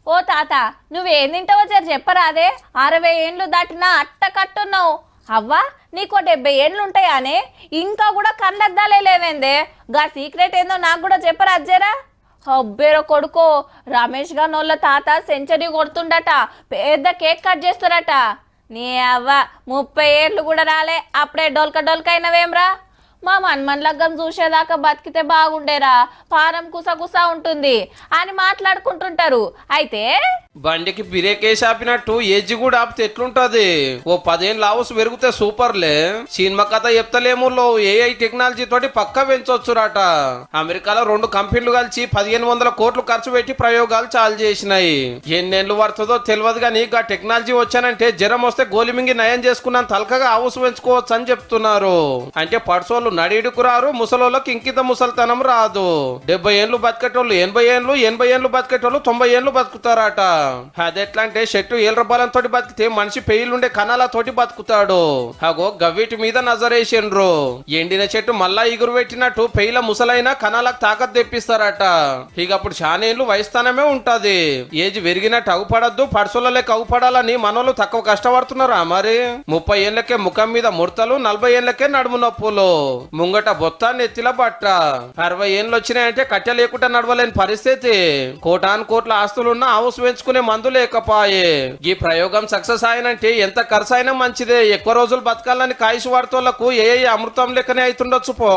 ఓ తాత నువ్వేం తింటావో జర చెప్పరాదే 60 ఏండ్లు దాటినా అట్ట కట్టున్నావు అవ్వా నీకో 70 ఏండ్లు ఉంటాయానే ఇంకా కూడా కళ్ళద్దాలే లేవేందే గా సీక్రెట్ ఏందో నాకు కూడా చెప్పరా అజ్జరా అబ్బేరో కొడుకో రమేష్ గా నోళ్ళ తాత సెంచరీ కొడుతుండట పెద్ద కేక్ కట్ చేస్తారట నీ అవ్వ 30 ఏళ్ళు కూడా రాలే అప్పుడే డొల్కైనవేమ్రా మా మన్మన్ లగ్గం చూసేదాకా బతికితే బాగుండేరా పానం కుసకుసా ఉంటుంది అని మాట్లాడుకుంటుంటారు అయితే బండికి బిరేకేసి ఆపినట్టు ఏజ్ కూడా ఆపితే ఎట్లుంటది ఓ 10 ఏళ్ళు లావుసు పెరిగితే సూపర్లే సినిమా కథ చెప్తలేము ఏఐ టెక్నాలజీ తోటి పక్క పెంచొచ్చురాట అమెరికాలో 2 కంపెనీలు కలిసి 1500 కోట్లు ఖర్చు పెట్టి ప్రయోగాలు చాలు చేసినాయి ఎన్నేళ్లు పడుతుందో తెలియదు కానీ ఆ టెక్నాలజీ వచ్చానంటే జ్వరం వస్తే గోలిమింగి నయం చేసుకున్నాను తలకగా ఆవుసు పెంచుకోవచ్చు అని చెప్తున్నారు అంటే పడుసోళ్ళు నడిడుకు రారు ముసలోళ్ళకి ఇంకిత ముసలితనం రాదు 70 ఏళ్ళు బతికేటోళ్ళు 80 ఏళ్ళు 80 ఏళ్ళు బతికేటోళ్ళు 90 ఏళ్ళు బతుకుతారట అదెట్లా అంటే చెట్టు ఏళ్ళ బలంతో బతికితే మనిషి పెయిలుండే కణాలతోటి బతుకుతాడు అగో గవ్విటి మీద నజరేసిండ్రు ఎండిన చెట్టు మళ్ళా ఇగురు పెట్టినట్టు పెయిల ముసలైన కణాలకు తాకత్ తెప్పిస్తారట ఇక అప్పుడు చానేళ్ళు వయస్థానమే ఉంటది ఏజ్ పెరిగినట్టు అగుపడద్దు పడుసులకి అగుపడాలని మనోళ్ళు తక్కువ కష్టపడుతున్నారా మరి 30 ఏళ్ళకే ముఖం మీద ముడతలు 40 ఏళ్ళకే నడుము నొప్పులు ముంగట బొత్తాన్ని ఎత్తిల బట్ట 60 ఏళ్ళు వచ్చినాయంటే కట్టె లేకుండా నడవలేని పరిస్థితి కోట్ల ఆస్తులున్నా హౌస్ పెంచుకునే మందు లేకపాయే ఈ ప్రయోగం సక్సెస్ అయినంటే ఎంత ఖర్చు అయినా మంచిదే ఎక్కువ రోజులు బతకాలని కాయిష్ వాడుతోళ్లకు ఏ అమృతం లెక్కనే అవుతుండొచ్చు పో